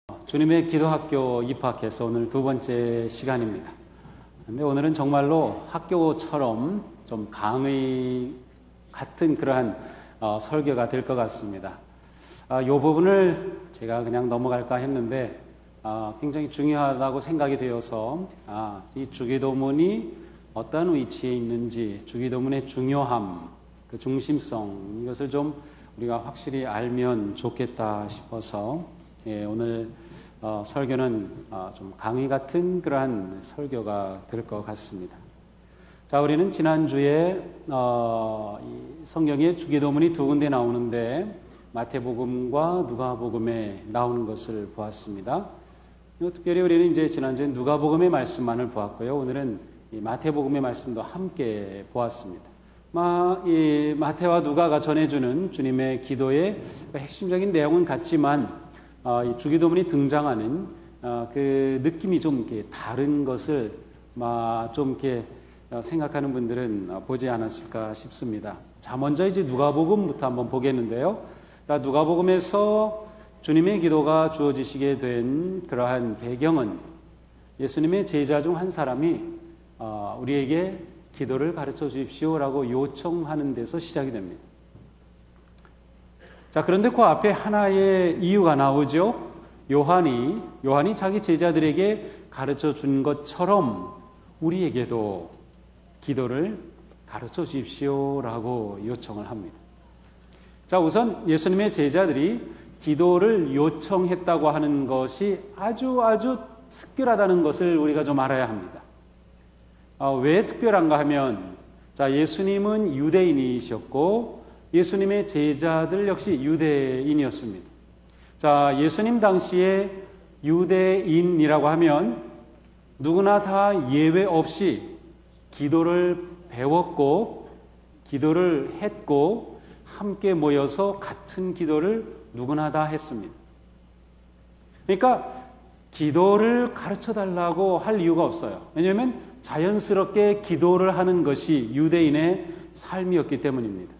주님의 기도학교 입학해서 오늘 두 번째 시간입니다. 근데 오늘은 정말로 학교처럼 좀 강의 같은 그러한 설교가 될 것 같습니다. 이 부분을 제가 그냥 넘어갈까 했는데 굉장히 중요하다고 생각이 되어서 이 주기도문이 어떤 위치에 있는지, 주기도문의 중요함, 그 중심성, 이것을 좀 우리가 확실히 알면 좋겠다 싶어서 오늘 설교는 좀 강의 같은 그러한 설교가 될 것 같습니다. 자, 우리는 지난주에 이 성경에 주기도문이 두 군데 나오는데 마태복음과 누가복음에 나오는 것을 보았습니다. 특별히 우리는 이제 지난주에 누가복음의 말씀만을 보았고요. 오늘은 이 마태복음의 말씀도 함께 보았습니다. 이 마태와 누가가 전해주는 주님의 기도의 핵심적인 내용은 같지만 이 주기도문이 등장하는 그 느낌이 좀 이렇게 다른 것을 좀 이렇게 생각하는 분들은 보지 않았을까 싶습니다. 자, 먼저 이제 누가복음부터 한번 보겠는데요. 누가복음에서 주님의 기도가 주어지시게 된 그러한 배경은 예수님의 제자 중 한 사람이 우리에게 기도를 가르쳐 주십시오라고 요청하는 데서 시작이 됩니다. 자, 그런데 그 앞에 하나의 이유가 나오죠. 요한이 자기 제자들에게 가르쳐 준 것처럼 우리에게도 기도를 가르쳐 주십시오라고 요청을 합니다. 자, 우선 예수님의 제자들이 기도를 요청했다고 하는 것이 아주 특별하다는 것을 우리가 좀 알아야 합니다. 왜 특별한가 하면, 자, 예수님은 유대인이셨고 예수님의 제자들 역시 유대인이었습니다. 자, 예수님 당시에 유대인이라고 하면 누구나 다 예외 없이 기도를 배웠고 기도를 했고 함께 모여서 같은 기도를 누구나 다 했습니다. 그러니까 기도를 가르쳐 달라고 할 이유가 없어요. 왜냐하면 자연스럽게 기도를 하는 것이 유대인의 삶이었기 때문입니다.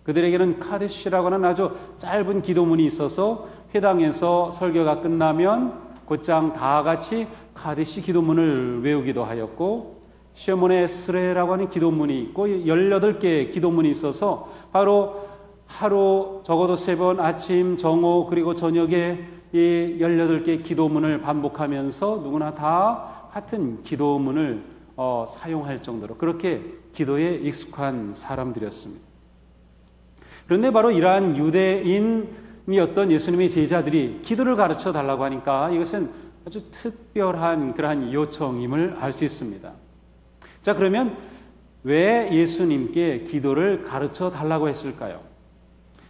그들에게는 카데시라고 하는 아주 짧은 기도문이 있어서 회당에서 설교가 끝나면 곧장 다 같이 카데시 기도문을 외우기도 하였고, 쉐몬의 에스레라고 하는 기도문이 있고 18개의 기도문이 있어서 바로 하루 적어도 3번 아침, 정오 그리고 저녁에 이 18개의 기도문을 반복하면서 누구나 다 같은 기도문을 사용할 정도로 그렇게 기도에 익숙한 사람들이었습니다. 그런데 바로 이러한 유대인이었던 예수님의 제자들이 기도를 가르쳐 달라고 하니까 이것은 아주 특별한 그러한 요청임을 알 수 있습니다. 자, 그러면 왜 예수님께 기도를 가르쳐 달라고 했을까요?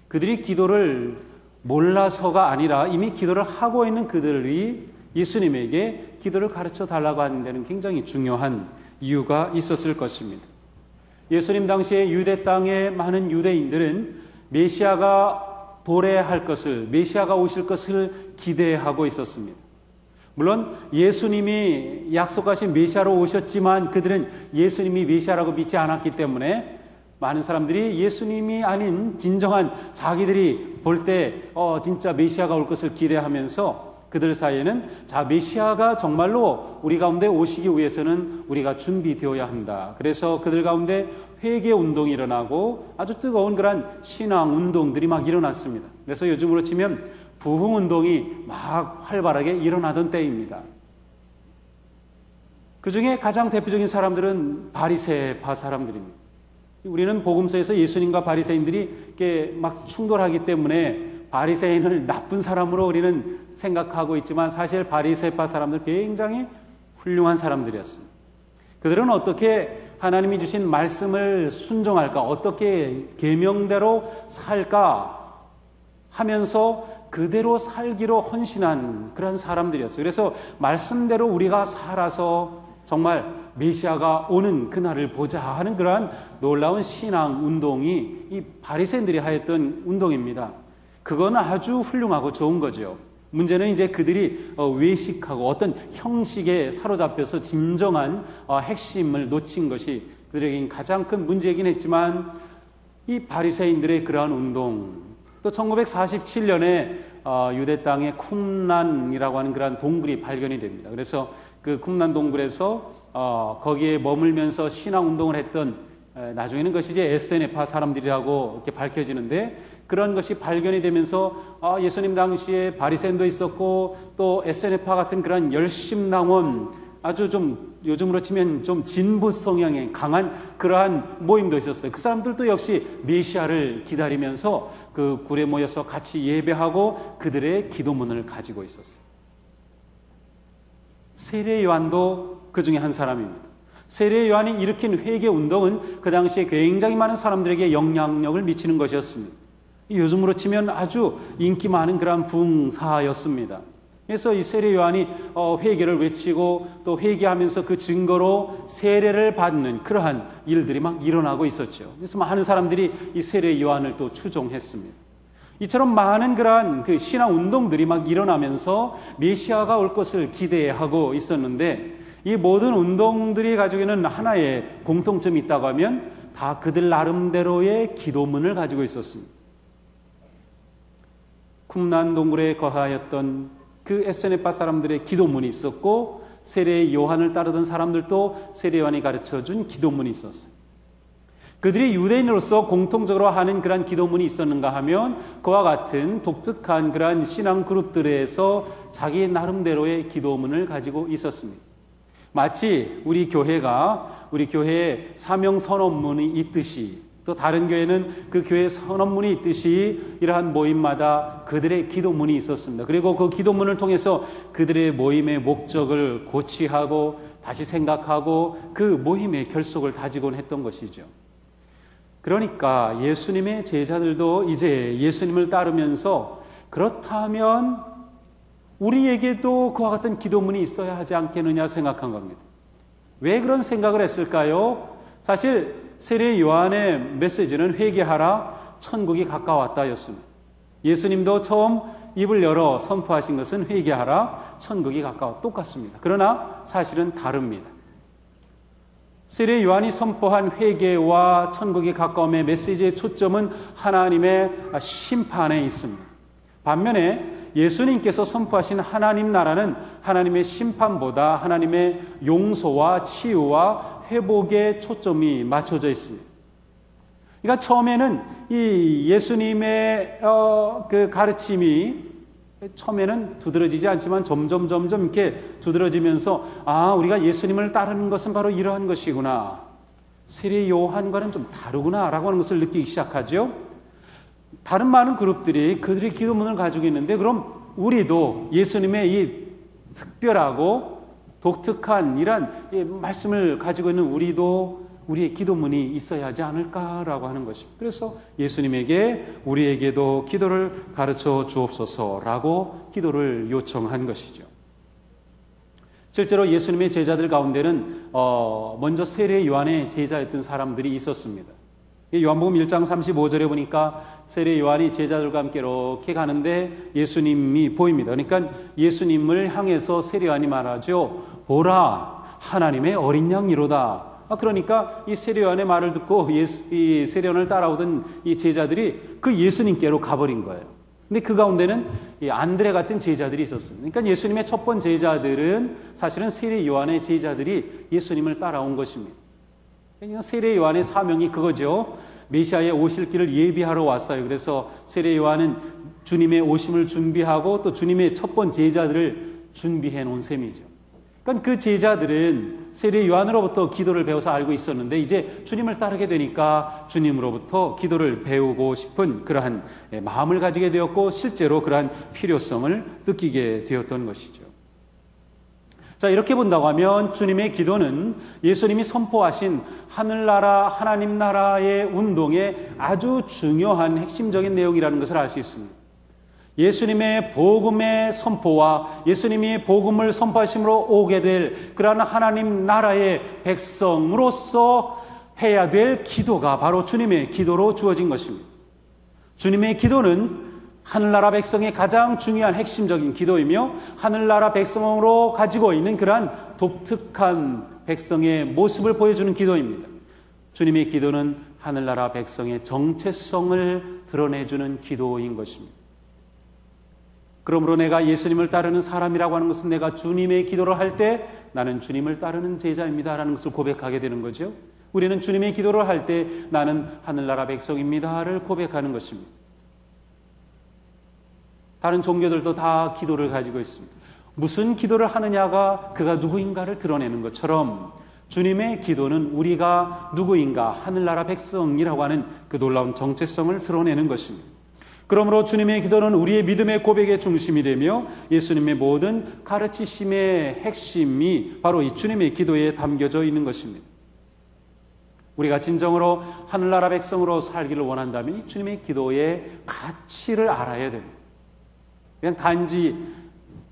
그들이 기도를 몰라서가 아니라 이미 기도를 하고 있는 그들이 예수님에게 기도를 가르쳐 달라고 하는 데는 굉장히 중요한 이유가 있었을 것입니다. 예수님 당시에 유대 땅의 많은 유대인들은 메시아가 도래할 것을, 메시아가 오실 것을 기대하고 있었습니다. 물론 예수님이 약속하신 메시아로 오셨지만 그들은 예수님이 메시아라고 믿지 않았기 때문에 많은 사람들이 예수님이 아닌 진정한 자기들이 볼 때 진짜 메시아가 올 것을 기대하면서 그들 사이에는 자, 메시아가 정말로 우리 가운데 오시기 위해서는 우리가 준비되어야 한다. 그래서 그들 가운데 회개 운동이 일어나고 아주 뜨거운 그런 신앙 운동들이 막 일어났습니다. 그래서 요즘으로 치면 부흥 운동이 막 활발하게 일어나던 때입니다. 그 중에 가장 대표적인 사람들은 바리새파 사람들입니다. 우리는 복음서에서 예수님과 바리새인들이 이렇게 막 충돌하기 때문에 바리새인을 나쁜 사람으로 우리는 생각하고 있지만 사실 바리새파 사람들 굉장히 훌륭한 사람들이었습니다. 그들은 어떻게 하나님이 주신 말씀을 순종할까, 어떻게 계명대로 살까 하면서 그대로 살기로 헌신한 그런 사람들이었어요. 그래서 말씀대로 우리가 살아서 정말 메시아가 오는 그날을 보자 하는 그러한 놀라운 신앙 운동이 이 바리새인들이 하였던 운동입니다. 그건 아주 훌륭하고 좋은 거죠. 문제는 이제 그들이 외식하고 어떤 형식에 사로잡혀서 진정한 핵심을 놓친 것이 그들에겐 가장 큰 문제이긴 했지만 이 바리새인들의 그러한 운동, 또 1947년에 유대 땅에 쿰란이라고 하는 그런 동굴이 발견이 됩니다. 그래서 그 쿰란 동굴에서 거기에 머물면서 신앙 운동을 했던, 나중에는 그것이 이제 에세네파 사람들이라고 이렇게 밝혀지는데, 그런 것이 발견이 되면서 예수님 당시에 바리새인도 있었고 또 에세네파 같은 그런 열심당원, 아주 좀 요즘으로 치면 좀 진보 성향의 강한 그러한 모임도 있었어요. 그 사람들도 역시 메시아를 기다리면서 그 굴에 모여서 같이 예배하고 그들의 기도문을 가지고 있었어요. 세례 요한도 그 중에 한 사람입니다. 세례 요한이 일으킨 회개 운동은 그 당시에 굉장히 많은 사람들에게 영향력을 미치는 것이었습니다. 요즘으로 치면 아주 인기 많은 그런 붕사였습니다. 그래서 이 세례 요한이 회개를 외치고 또 회개하면서 그 증거로 세례를 받는 그러한 일들이 막 일어나고 있었죠. 그래서 많은 사람들이 이 세례 요한을 또 추종했습니다. 이처럼 많은 그러한 그 신앙 운동들이 막 일어나면서 메시아가 올 것을 기대하고 있었는데, 이 모든 운동들이 가지고 있는 하나의 공통점이 있다고 하면 다 그들 나름대로의 기도문을 가지고 있었습니다. 쿰란 동굴에 거하였던 그 에세네파 사람들의 기도문이 있었고, 세례 요한을 따르던 사람들도 세례 요한이 가르쳐준 기도문이 있었어요. 그들이 유대인으로서 공통적으로 하는 그러한 기도문이 있었는가 하면 그와 같은 독특한 그러한 신앙 그룹들에서 자기 나름대로의 기도문을 가지고 있었습니다. 마치 우리 교회에 사명 선언문이 있듯이, 또 다른 교회는 그 교회 선언문이 있듯이 이러한 모임마다 그들의 기도문이 있었습니다. 그리고 그 기도문을 통해서 그들의 모임의 목적을 고취하고 다시 생각하고 그 모임의 결속을 다지곤 했던 것이죠. 그러니까 예수님의 제자들도 이제 예수님을 따르면서 그렇다면 우리에게도 그와 같은 기도문이 있어야 하지 않겠느냐 생각한 겁니다. 왜 그런 생각을 했을까요? 사실 세례 요한의 메시지는 회개하라, 천국이 가까웠다였습니다. 예수님도 처음 입을 열어 선포하신 것은 회개하라, 천국이 가까워, 똑같습니다. 그러나 사실은 다릅니다. 세례 요한이 선포한 회개와 천국이 가까움의 메시지의 초점은 하나님의 심판에 있습니다. 반면에 예수님께서 선포하신 하나님 나라는 하나님의 심판보다 하나님의 용서와 치유와 회복에 초점이 맞춰져 있습니다. 그러니까 처음에는 이 예수님의 그 가르침이 처음에는 두드러지지 않지만 점점 이렇게 두드러지면서 우리가 예수님을 따르는 것은 바로 이러한 것이구나, 세례 요한과는 좀 다르구나라고 하는 것을 느끼기 시작하죠. 다른 많은 그룹들이 그들의 기도문을 가지고 있는데, 그럼 우리도 예수님의 이 특별하고 독특한 이런 말씀을 가지고 있는 우리의 기도문이 있어야 하지 않을까라고 하는 것입니다. 그래서 예수님에게 우리에게도 기도를 가르쳐 주옵소서라고 기도를 요청한 것이죠. 실제로 예수님의 제자들 가운데는 먼저 세례 요한의 제자였던 사람들이 있었습니다. 요한복음 1장 35절에 보니까 세례 요한이 제자들과 함께 이렇게 가는데 예수님이 보입니다. 그러니까 예수님을 향해서 세례 요한이 말하죠. 보라, 하나님의 어린 양이로다. 그러니까 이 세례 요한의 말을 듣고 이 세례 요한을 따라오던 이 제자들이 그 예수님께로 가버린 거예요. 근데 그 가운데는 이 안드레 같은 제자들이 있었습니다. 그러니까 예수님의 첫 번째 제자들은 사실은 세례 요한의 제자들이 예수님을 따라온 것입니다. 세례 요한의 사명이 그거죠. 메시아의 오실 길을 예비하러 왔어요. 그래서 세례 요한은 주님의 오심을 준비하고 또 주님의 첫 번째 제자들을 준비해 놓은 셈이죠. 그러니까 그 제자들은 세례 요한으로부터 기도를 배워서 알고 있었는데, 이제 주님을 따르게 되니까 주님으로부터 기도를 배우고 싶은 그러한 마음을 가지게 되었고, 실제로 그러한 필요성을 느끼게 되었던 것이죠. 자, 이렇게 본다고 하면 주님의 기도는 예수님이 선포하신 하늘나라, 하나님 나라의 운동의 아주 중요한 핵심적인 내용이라는 것을 알 수 있습니다. 예수님의 복음의 선포와 예수님이 복음을 선포하심으로 오게 될 그러한 하나님 나라의 백성으로서 해야 될 기도가 바로 주님의 기도로 주어진 것입니다. 주님의 기도는 하늘나라 백성의 가장 중요한 핵심적인 기도이며, 하늘나라 백성으로 가지고 있는 그러한 독특한 백성의 모습을 보여주는 기도입니다. 주님의 기도는 하늘나라 백성의 정체성을 드러내주는 기도인 것입니다. 그러므로 내가 예수님을 따르는 사람이라고 하는 것은 내가 주님의 기도를 할 때 나는 주님을 따르는 제자입니다라는 것을 고백하게 되는 거죠. 우리는 주님의 기도를 할 때 나는 하늘나라 백성입니다를 고백하는 것입니다. 다른 종교들도 다 기도를 가지고 있습니다. 무슨 기도를 하느냐가 그가 누구인가를 드러내는 것처럼 주님의 기도는 우리가 누구인가 하늘나라 백성이라고 하는 그 놀라운 정체성을 드러내는 것입니다. 그러므로 주님의 기도는 우리의 믿음의 고백의 중심이 되며 예수님의 모든 가르치심의 핵심이 바로 이 주님의 기도에 담겨져 있는 것입니다. 우리가 진정으로 하늘나라 백성으로 살기를 원한다면 이 주님의 기도의 가치를 알아야 됩니다. 그냥 단지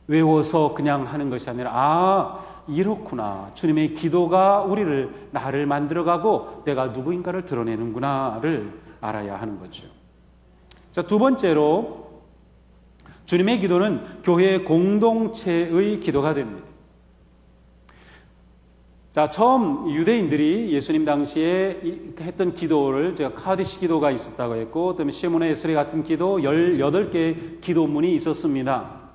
외워서 그냥 하는 것이 아니라 이렇구나. 주님의 기도가 나를 만들어가고 내가 누구인가를 드러내는구나를 알아야 하는 거죠. 자, 두 번째로 주님의 기도는 교회 공동체의 기도가 됩니다. 자, 처음 유대인들이 예수님 당시에 했던 기도를 제가 카디시 기도가 있었다고 했고, 그다음에 시몬의 에스레 같은 기도 18개의 기도문이 있었습니다.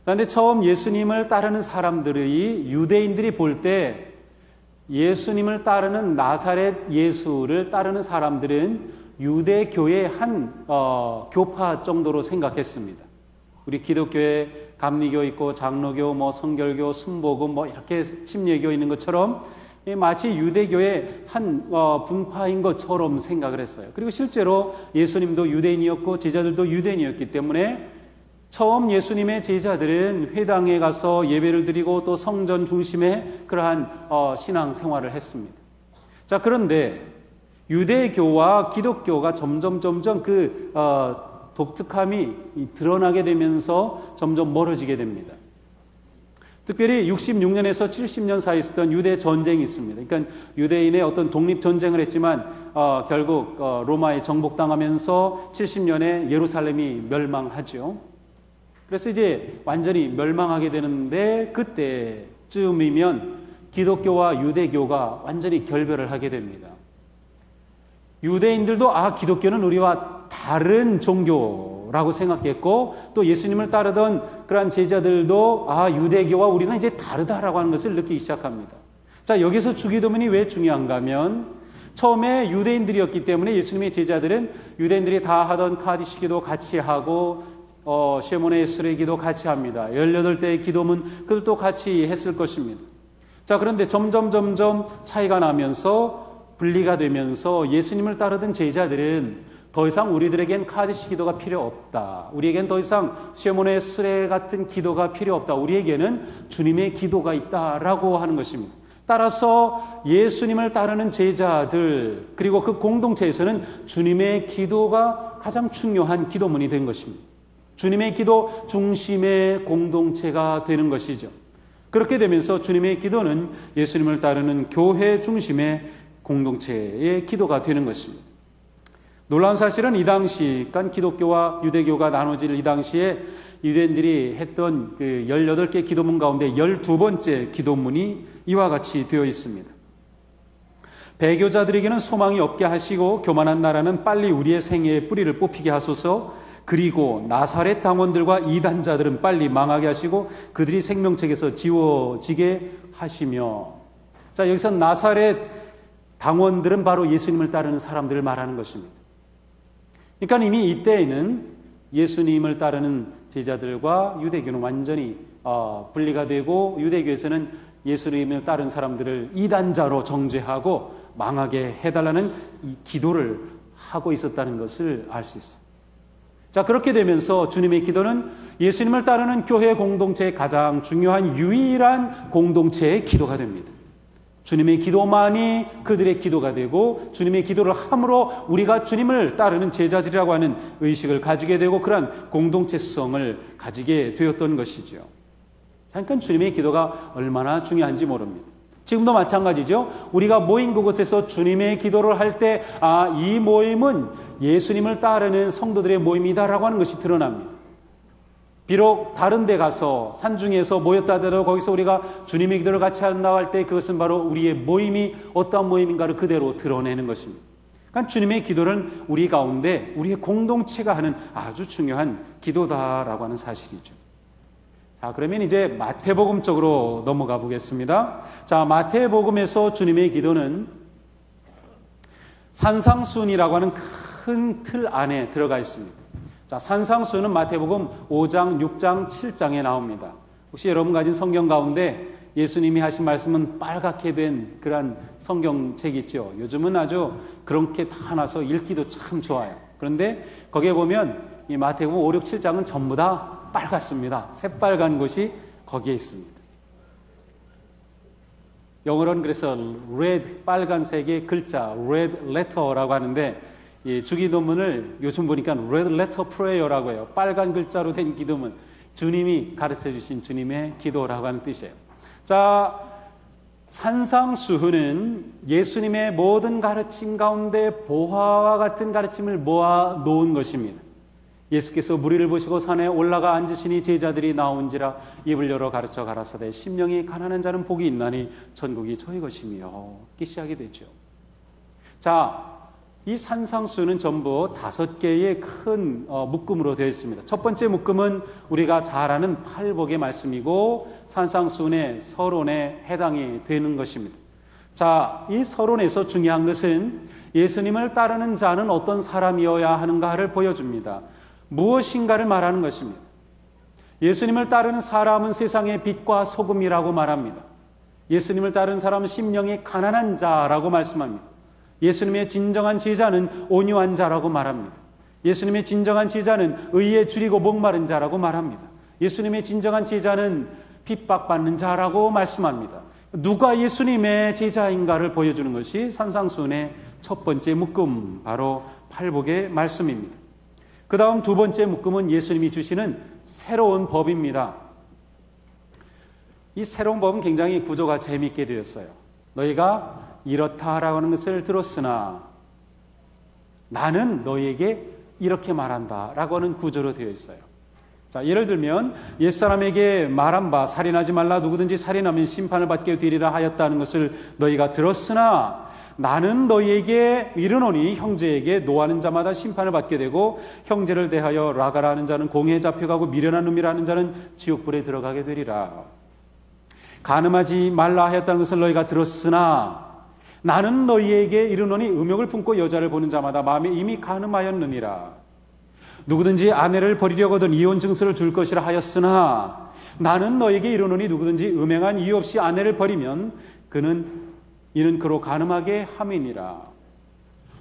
그런데 처음 예수님을 따르는 사람들이 유대인들이 볼 때 예수님을 따르는 나사렛 예수를 따르는 사람들은 유대교의 한 교파 정도로 생각했습니다. 우리 기독교에 감리교 있고 장로교, 성결교, 순복음 이렇게 침례교 있는 것처럼 마치 유대교의 한 분파인 것처럼 생각을 했어요. 그리고 실제로 예수님도 유대인이었고 제자들도 유대인이었기 때문에 처음 예수님의 제자들은 회당에 가서 예배를 드리고 또 성전 중심의 그러한 신앙 생활을 했습니다. 자, 그런데 유대교와 기독교가 점점 그 독특함이 드러나게 되면서 점점 멀어지게 됩니다. 특별히 66년에서 70년 사이에 있었던 유대 전쟁이 있습니다. 그러니까 유대인의 어떤 독립 전쟁을 했지만 결국 로마에 정복당하면서 70년에 예루살렘이 멸망하죠. 그래서 이제 완전히 멸망하게 되는데 그때쯤이면 기독교와 유대교가 완전히 결별을 하게 됩니다. 유대인들도 기독교는 우리와 다른 종교라고 생각했고 또 예수님을 따르던 그러한 제자들도 유대교와 우리는 이제 다르다라고 하는 것을 느끼기 시작합니다. 자, 여기서 주기도문이 왜 중요한가 하면 처음에 유대인들이었기 때문에 예수님의 제자들은 유대인들이 다 하던 카디시 기도 같이 하고 시몬의 에스레 기도 같이 합니다. 18대의 기도문 그것도 같이 했을 것입니다. 자, 그런데 점점 차이가 나면서 분리가 되면서 예수님을 따르던 제자들은 더 이상 우리들에겐 카디시 기도가 필요 없다. 우리에겐 더 이상 시몬의 에스레 같은 기도가 필요 없다. 우리에게는 주님의 기도가 있다라고 하는 것입니다. 따라서 예수님을 따르는 제자들 그리고 그 공동체에서는 주님의 기도가 가장 중요한 기도문이 된 것입니다. 주님의 기도 중심의 공동체가 되는 것이죠. 그렇게 되면서 주님의 기도는 예수님을 따르는 교회 중심의 공동체의 기도가 되는 것입니다. 놀라운 사실은 이 당시, 그러니까 기독교와 유대교가 나눠질 이 당시에 유대인들이 했던 그 18개 기도문 가운데 12번째 기도문이 이와 같이 되어 있습니다. 배교자들에게는 소망이 없게 하시고 교만한 나라는 빨리 우리의 생애의 뿌리를 뽑히게 하소서. 그리고 나사렛 당원들과 이단자들은 빨리 망하게 하시고 그들이 생명책에서 지워지게 하시며. 자, 여기서 나사렛 당원들은 바로 예수님을 따르는 사람들을 말하는 것입니다. 그러니까 이미 이때에는 예수님을 따르는 제자들과 유대교는 완전히 분리가 되고 유대교에서는 예수님을 따르는 사람들을 이단자로 정죄하고 망하게 해달라는 이 기도를 하고 있었다는 것을 알 수 있습니다. 자, 그렇게 되면서 주님의 기도는 예수님을 따르는 교회 공동체의 가장 중요한 유일한 공동체의 기도가 됩니다. 주님의 기도만이 그들의 기도가 되고 주님의 기도를 함으로 우리가 주님을 따르는 제자들이라고 하는 의식을 가지게 되고 그러한 공동체성을 가지게 되었던 것이죠. 그러니까 주님의 기도가 얼마나 중요한지 모릅니다. 지금도 마찬가지죠. 우리가 모인 그곳에서 주님의 기도를 할 때 이 모임은 예수님을 따르는 성도들의 모임이다라고 하는 것이 드러납니다. 비록 다른 데 가서 산중에서 모였다 하더라도 거기서 우리가 주님의 기도를 같이 한다고 할 때 그것은 바로 우리의 모임이 어떠한 모임인가를 그대로 드러내는 것입니다. 그러니까 주님의 기도는 우리 가운데 우리의 공동체가 하는 아주 중요한 기도다라고 하는 사실이죠. 자, 그러면 이제 마태복음 쪽으로 넘어가 보겠습니다. 자, 마태복음에서 주님의 기도는 산상수훈이라고 하는 큰 틀 안에 들어가 있습니다. 자, 산상수훈은 마태복음 5장, 6장, 7장에 나옵니다. 혹시 여러분 가진 성경 가운데 예수님이 하신 말씀은 빨갛게 된 그런 성경책 있죠. 요즘은 아주 그렇게 다 나서 읽기도 참 좋아요. 그런데 거기에 보면 이 마태복음 5, 6, 7장은 전부 다 빨갛습니다. 새빨간 곳이 거기에 있습니다. 영어로는 그래서 red, 빨간색의 글자, red letter라고 하는데 이 주기도문을 요즘 보니까 red letter prayer라고 해요. 빨간 글자로 된 기도문, 주님이 가르쳐 주신 주님의 기도라고 하는 뜻이에요. 자, 산상수훈은 예수님의 모든 가르침 가운데 보화와 같은 가르침을 모아 놓은 것입니다. 예수께서 무리를 보시고 산에 올라가 앉으시니 제자들이 나온지라 입을 열어 가르쳐 가라사대 심령이 가난한 자는 복이 있나니 천국이 저희 것이며 이렇게 시작이 되죠. 자, 이 산상수훈은 전부 5개의 큰 묶음으로 되어 있습니다. 첫 번째 묶음은 우리가 잘 아는 팔복의 말씀이고 산상수훈의 서론에 해당이 되는 것입니다. 자, 이 서론에서 중요한 것은 예수님을 따르는 자는 어떤 사람이어야 하는가를 보여줍니다. 무엇인가를 말하는 것입니다. 예수님을 따르는 사람은 세상의 빛과 소금이라고 말합니다. 예수님을 따르는 사람은 심령이 가난한 자라고 말씀합니다. 예수님의 진정한 제자는 온유한 자라고 말합니다. 예수님의 진정한 제자는 의에 줄이고 목마른 자라고 말합니다. 예수님의 진정한 제자는 핍박받는 자라고 말씀합니다. 누가 예수님의 제자인가를 보여주는 것이 산상수훈의 첫 번째 묶음, 바로 팔복의 말씀입니다. 그 다음 두 번째 묶음은 예수님이 주시는 새로운 법입니다. 이 새로운 법은 굉장히 구조가 재미있게 되었어요. 너희가 이렇다라고 하는 것을 들었으나 나는 너희에게 이렇게 말한다 라고 하는 구조로 되어 있어요. 자, 예를 들면 옛사람에게 말한 바 살인하지 말라, 누구든지 살인하면 심판을 받게 되리라 하였다는 것을 너희가 들었으나 나는 너희에게 이르노니 형제에게 노하는 자마다 심판을 받게 되고 형제를 대하여 라가라는 자는 공회에 잡혀가고 미련한 놈이라는 자는 지옥불에 들어가게 되리라. 간음하지 말라 하였다는 것을 너희가 들었으나 나는 너희에게 이르노니 음욕을 품고 여자를 보는 자마다 마음에 이미 간음하였느니라. 누구든지 아내를 버리려거든 이혼 증서를 줄 것이라 하였으나 나는 너희에게 이르노니 누구든지 음행한 이유 없이 아내를 버리면 이는 그로 간음하게 함이니라.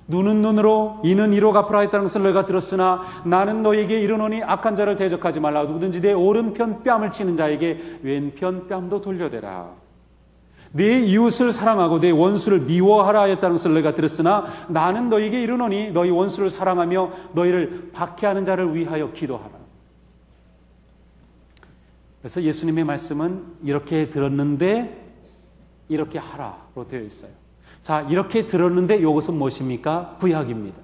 눈은 눈으로 이는 이로 갚으라 했다는 것을 너희가 들었으나 나는 너희에게 이르노니 악한 자를 대적하지 말라. 누구든지 내 오른편 뺨을 치는 자에게 왼편 뺨도 돌려대라. 내 이웃을 사랑하고 내 원수를 미워하라 하였다는 것을 너희가 들었으나 나는 너희에게 이르노니 너희 원수를 사랑하며 너희를 박해하는 자를 위하여 기도하라. 그래서 예수님의 말씀은 이렇게 들었는데 이렇게 하라로 되어 있어요. 자, 이렇게 들었는데 이것은 무엇입니까? 구약입니다.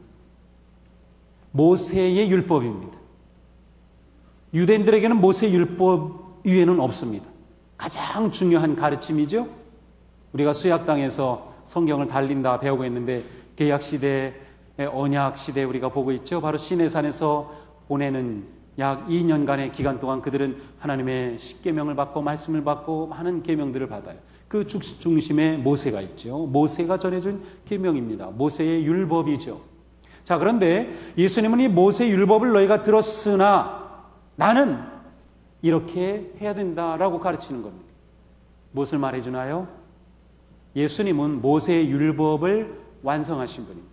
모세의 율법입니다. 유대인들에게는 모세의 율법 위에는 없습니다. 가장 중요한 가르침이죠. 우리가 수약당에서 성경을 달린다 배우고 있는데 개약시대, 언약시대 우리가 보고 있죠. 바로 시내산에서 보내는 약 2년간의 기간 동안 그들은 하나님의 십계명을 받고 말씀을 받고 많은 계명들을 받아요. 그 중심에 모세가 있죠. 모세가 전해준 계명입니다. 모세의 율법이죠. 자, 그런데 예수님은 이 모세의 율법을 너희가 들었으나 나는 이렇게 해야 된다라고 가르치는 겁니다. 무엇을 말해주나요? 예수님은 모세의 율법을 완성하신 분입니다.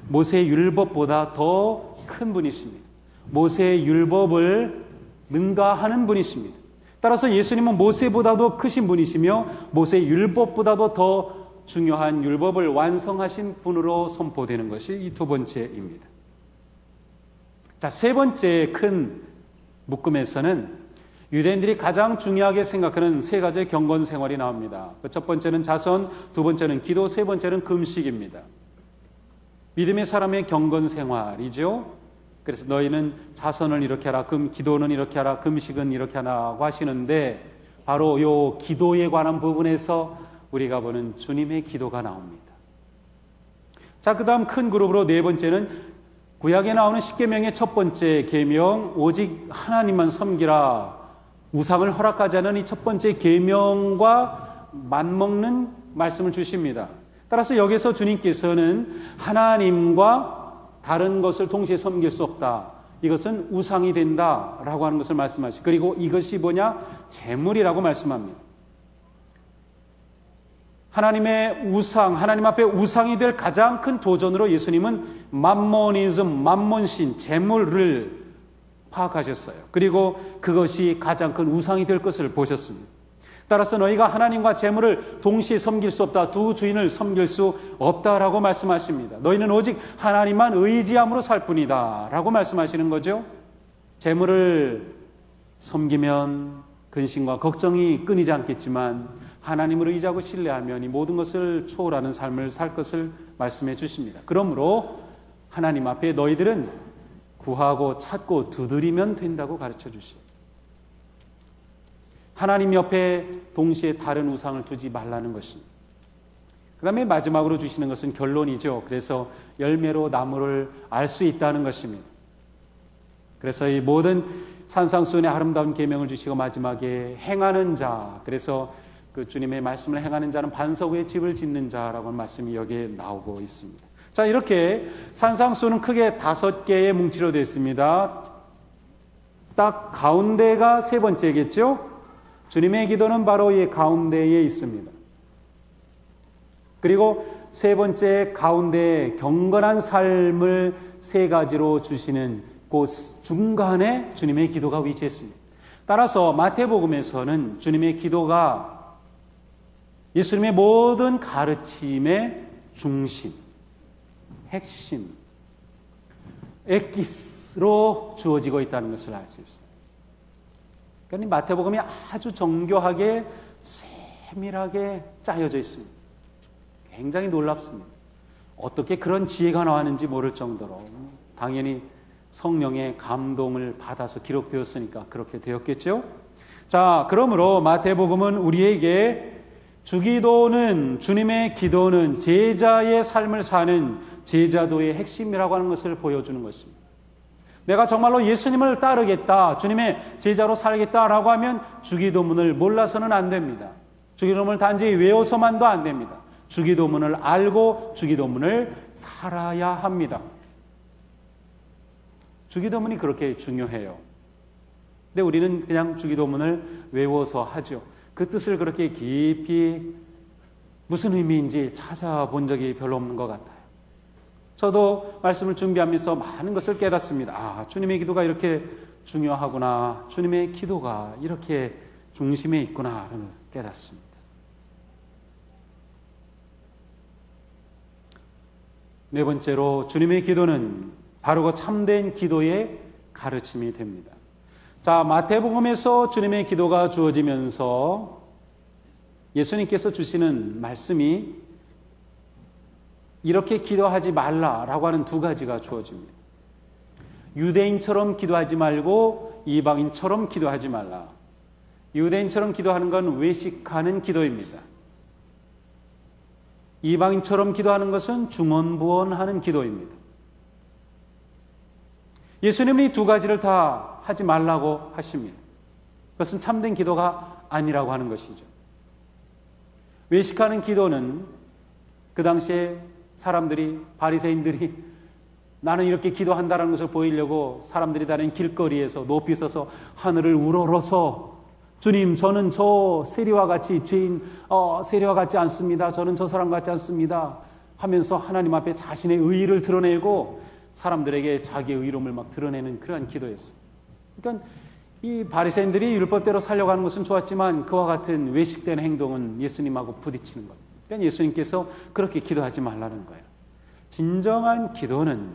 모세의 율법보다 더 큰 분이십니다. 모세의 율법을 능가하는 분이십니다. 따라서 예수님은 모세보다도 크신 분이시며 모세의 율법보다도 더 중요한 율법을 완성하신 분으로 선포되는 것이 이 두 번째입니다. 자, 세 번째 큰 묶음에서는 유대인들이 가장 중요하게 생각하는 세 가지의 경건 생활이 나옵니다. 첫 번째는 자선, 두 번째는 기도, 세 번째는 금식입니다. 믿음의 사람의 경건 생활이죠. 그래서 너희는 자선을 이렇게 하라, 기도는 이렇게 하라, 금식은 이렇게 하라고 하시는데 바로 요 기도에 관한 부분에서 우리가 보는 주님의 기도가 나옵니다. 자, 그 다음 큰 그룹으로 네 번째는 구약에 나오는 십계명의 첫 번째 계명, 오직 하나님만 섬기라. 우상을 허락하지 않은 이 첫 번째 계명과 맞먹는 말씀을 주십니다. 따라서 여기서 주님께서는 하나님과 다른 것을 동시에 섬길 수 없다. 이것은 우상이 된다라고 하는 것을 말씀하시고, 그리고 이것이 뭐냐? 재물이라고 말씀합니다. 하나님의 우상, 하나님 앞에 우상이 될 가장 큰 도전으로 예수님은 맘모니즘, 맘몬신, 재물을 파악하셨어요. 그리고 그것이 가장 큰 우상이 될 것을 보셨습니다. 따라서 너희가 하나님과 재물을 동시에 섬길 수 없다. 두 주인을 섬길 수 없다라고 말씀하십니다. 너희는 오직 하나님만 의지함으로 살 뿐이다 라고 말씀하시는 거죠. 재물을 섬기면 근심과 걱정이 끊이지 않겠지만 하나님을 의지하고 신뢰하면 이 모든 것을 초월하는 삶을 살 것을 말씀해 주십니다. 그러므로 하나님 앞에 너희들은 구하고 찾고 두드리면 된다고 가르쳐 주십니다. 하나님 옆에 동시에 다른 우상을 두지 말라는 것입니다. 그 다음에 마지막으로 주시는 것은 결론이죠. 그래서 열매로 나무를 알 수 있다는 것입니다. 그래서 이 모든 산상수훈의 아름다운 계명을 주시고 마지막에 행하는 자, 그래서 그 주님의 말씀을 행하는 자는 반석 위에 집을 짓는 자라고 하는 말씀이 여기에 나오고 있습니다. 자, 이렇게 산상수훈은 크게 5개의 뭉치로 되어 있습니다. 딱 가운데가 세 번째겠죠? 주님의 기도는 바로 이 가운데에 있습니다. 그리고 세 번째 가운데 경건한 삶을 세 가지로 주시는 그 중간에 주님의 기도가 위치했습니다. 따라서 마태복음에서는 주님의 기도가 예수님의 모든 가르침의 중심, 핵심, 엑기스로 주어지고 있다는 것을 알 수 있습니다. 그러니까 마태복음이 아주 정교하게 세밀하게 짜여져 있습니다. 굉장히 놀랍습니다. 어떻게 그런 지혜가 나왔는지 모를 정도로 당연히 성령의 감동을 받아서 기록되었으니까 그렇게 되었겠죠. 자, 그러므로 마태복음은 우리에게 주기도는, 주님의 기도는 제자의 삶을 사는 제자도의 핵심이라고 하는 것을 보여주는 것입니다. 내가 정말로 예수님을 따르겠다, 주님의 제자로 살겠다라고 하면 주기도문을 몰라서는 안 됩니다. 주기도문을 단지 외워서만도 안 됩니다. 주기도문을 알고 주기도문을 살아야 합니다. 주기도문이 그렇게 중요해요. 근데 우리는 그냥 주기도문을 외워서 하죠. 그 뜻을 그렇게 깊이 무슨 의미인지 찾아본 적이 별로 없는 것 같아요. 저도 말씀을 준비하면서 많은 것을 깨닫습니다. 아, 주님의 기도가 이렇게 중요하구나. 주님의 기도가 이렇게 중심에 있구나를 깨닫습니다. 네 번째로 주님의 기도는 바르고 참된 기도의 가르침이 됩니다. 자, 마태복음에서 주님의 기도가 주어지면서 예수님께서 주시는 말씀이 이렇게 기도하지 말라라고 하는 두 가지가 주어집니다. 유대인처럼 기도하지 말고 이방인처럼 기도하지 말라. 유대인처럼 기도하는 건 외식하는 기도입니다. 이방인처럼 기도하는 것은 중언부언하는 기도입니다. 예수님은 이 두 가지를 다 하지 말라고 하십니다. 그것은 참된 기도가 아니라고 하는 것이죠. 외식하는 기도는 그 당시에 사람들이, 바리새인들이 나는 이렇게 기도한다는 것을 보이려고 사람들이 다니는 길거리에서 높이 서서 하늘을 우러러서 주님, 저는 저 세리와 같이 죄인, 세리와 같지 않습니다. 저는 저 사람 같지 않습니다. 하면서 하나님 앞에 자신의 의의를 드러내고 사람들에게 자기의 의로움을 막 드러내는 그러한 기도였어요. 그러니까 이 바리새인들이 율법대로 살려고 하는 것은 좋았지만 그와 같은 외식된 행동은 예수님하고 부딪히는 것. 그러니까 예수님께서 그렇게 기도하지 말라는 거예요. 진정한 기도는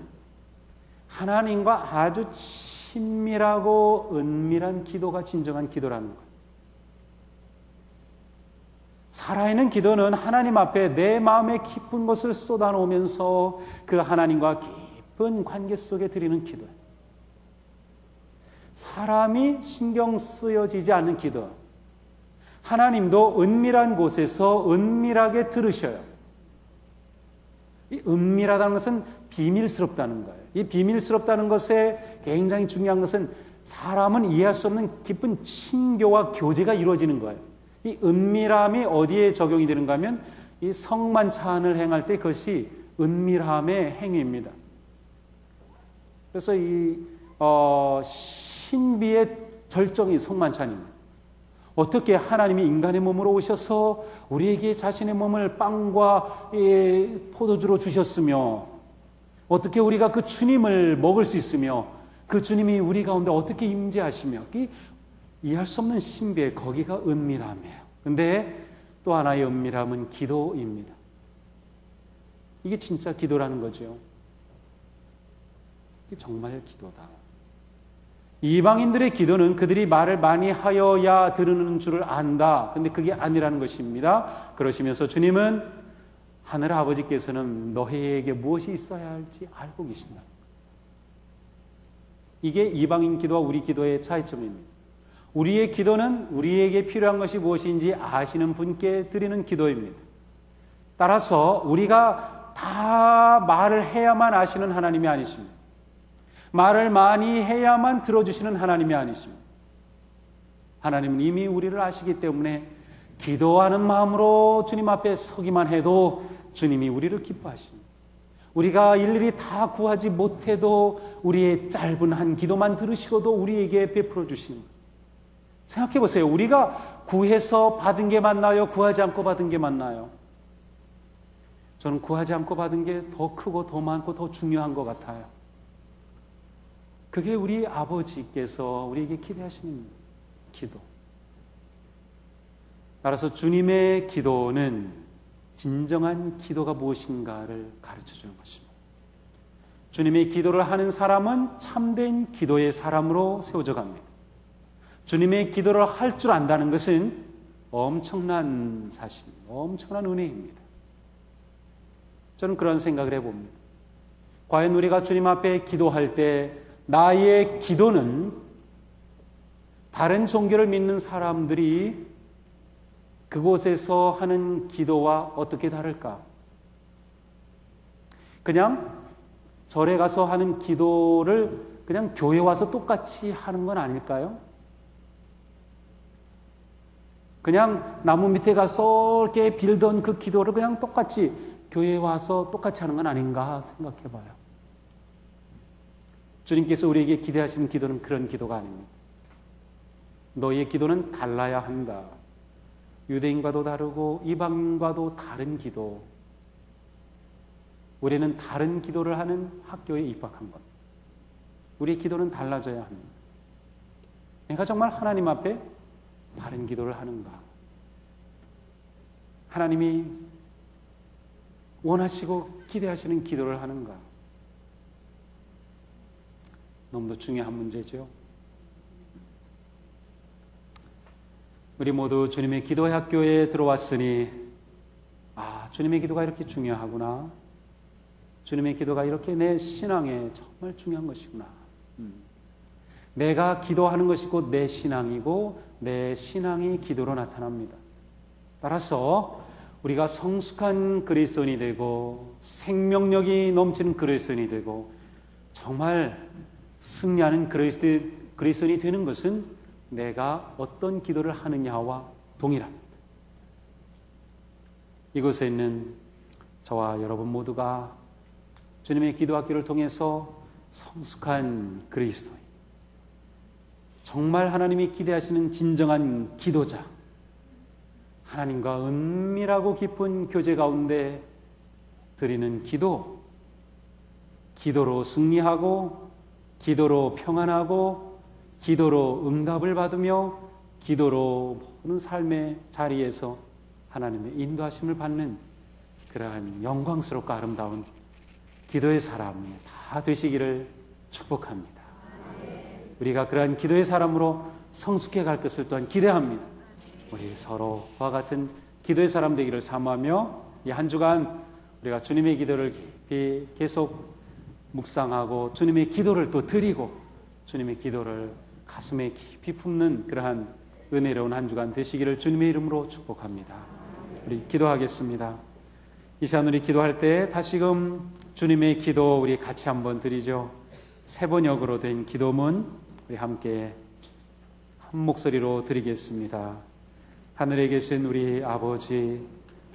하나님과 아주 친밀하고 은밀한 기도가 진정한 기도라는 거예요. 살아있는 기도는 하나님 앞에 내 마음의 깊은 것을 쏟아놓으면서 그 하나님과 깊은 관계 속에 드리는 기도예요. 사람이 신경 쓰여지지 않는 기도. 하나님도 은밀한 곳에서 은밀하게 들으셔요. 이 은밀하다는 것은 비밀스럽다는 거예요. 이 비밀스럽다는 것에 굉장히 중요한 것은 사람은 이해할 수 없는 깊은 친교와 교제가 이루어지는 거예요. 이 은밀함이 어디에 적용이 되는가 하면 이 성만찬을 행할 때 그것이 은밀함의 행위입니다. 그래서 이 신비의 절정이 성만찬입니다. 어떻게 하나님이 인간의 몸으로 오셔서 우리에게 자신의 몸을 빵과 포도주로 주셨으며 어떻게 우리가 그 주님을 먹을 수 있으며 그 주님이 우리 가운데 어떻게 임재하시며 이해할 수 없는 신비의 거기가 은밀함이에요. 근데 또 하나의 은밀함은 기도입니다. 이게 진짜 기도라는 거죠. 이게 정말 기도다. 이방인들의 기도는 그들이 말을 많이 하여야 들으는 줄을 안다. 근데 그게 아니라는 것입니다. 그러시면서 주님은 하늘 아버지께서는 너희에게 무엇이 있어야 할지 알고 계신다. 이게 이방인 기도와 우리 기도의 차이점입니다. 우리의 기도는 우리에게 필요한 것이 무엇인지 아시는 분께 드리는 기도입니다. 따라서 우리가 다 말을 해야만 아시는 하나님이 아니십니다. 말을 많이 해야만 들어주시는 하나님이 아니십니다. 하나님은 이미 우리를 아시기 때문에 기도하는 마음으로 주님 앞에 서기만 해도 주님이 우리를 기뻐하십니다. 우리가 일일이 다 구하지 못해도 우리의 짧은 한 기도만 들으시고도 우리에게 베풀어 주시는 거예요. 생각해 보세요. 우리가 구해서 받은 게 맞나요? 구하지 않고 받은 게 맞나요? 저는 구하지 않고 받은 게 더 크고 더 많고 더 중요한 것 같아요. 그게 우리 아버지께서 우리에게 기대하시는 기도. 따라서 주님의 기도는 진정한 기도가 무엇인가를 가르쳐주는 것입니다. 주님의 기도를 하는 사람은 참된 기도의 사람으로 세워져 갑니다. 주님의 기도를 할 줄 안다는 것은 엄청난 사실, 엄청난 은혜입니다. 저는 그런 생각을 해봅니다. 과연 우리가 주님 앞에 기도할 때 나의 기도는 다른 종교를 믿는 사람들이 그곳에서 하는 기도와 어떻게 다를까? 그냥 절에 가서 하는 기도를 그냥 교회 와서 똑같이 하는 건 아닐까요? 그냥 나무 밑에 가서 이렇게 빌던 그 기도를 그냥 똑같이 교회에 와서 똑같이 하는 건 아닌가 생각해 봐요. 주님께서 우리에게 기대하시는 기도는 그런 기도가 아닙니다. 너희의 기도는 달라야 한다. 유대인과도 다르고 이방인과도 다른 기도. 우리는 다른 기도를 하는 학교에 입학한 것. 우리의 기도는 달라져야 합니다. 내가 정말 하나님 앞에 바른 기도를 하는가? 하나님이 원하시고 기대하시는 기도를 하는가? 너무도 중요한 문제죠. 우리 모두 주님의 기도의 학교에 들어왔으니 주님의 기도가 이렇게 중요하구나. 주님의 기도가 이렇게 내 신앙에 정말 중요한 것이구나. 내가 기도하는 것이고 내 신앙이고 내 신앙이 기도로 나타납니다. 따라서 우리가 성숙한 그리스도인이 되고 생명력이 넘치는 그리스도인이 되고 정말 승리하는 그리스도인이 되는 것은 내가 어떤 기도를 하느냐와 동일합니다. 이곳에 있는 저와 여러분 모두가 주님의 기도학교를 통해서 성숙한 그리스도인, 정말 하나님이 기대하시는 진정한 기도자, 하나님과 은밀하고 깊은 교제 가운데 드리는 기도로 승리하고 기도로 평안하고 기도로 응답을 받으며 기도로 모든 삶의 자리에서 하나님의 인도하심을 받는 그러한 영광스럽고 아름다운 기도의 사람이 다 되시기를 축복합니다. 우리가 그러한 기도의 사람으로 성숙해 갈 것을 또한 기대합니다. 우리 서로와 같은 기도의 사람 되기를 사모하며 이 한 주간 우리가 주님의 기도를 계속 묵상하고 주님의 기도를 또 드리고 주님의 기도를 가슴에 깊이 품는 그러한 은혜로운 한 주간 되시기를 주님의 이름으로 축복합니다. 우리 기도하겠습니다. 이 시간 우리 기도할 때 다시금 주님의 기도 우리 같이 한번 드리죠. 세 번역으로 된 기도문 우리 함께 한 목소리로 드리겠습니다. 하늘에 계신 우리 아버지,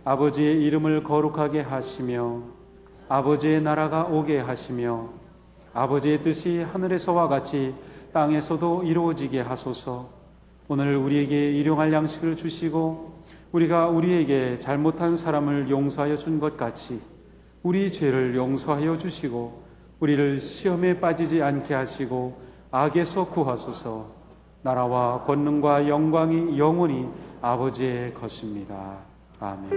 아버지의 이름을 거룩하게 하시며 아버지의 나라가 오게 하시며 아버지의 뜻이 하늘에서와 같이 땅에서도 이루어지게 하소서. 오늘 우리에게 일용할 양식을 주시고 우리가 우리에게 잘못한 사람을 용서하여 준 것 같이 우리 죄를 용서하여 주시고 우리를 시험에 빠지지 않게 하시고 악에서 구하소서. 나라와 권능과 영광이 영원히 아버지의 것입니다. 아멘.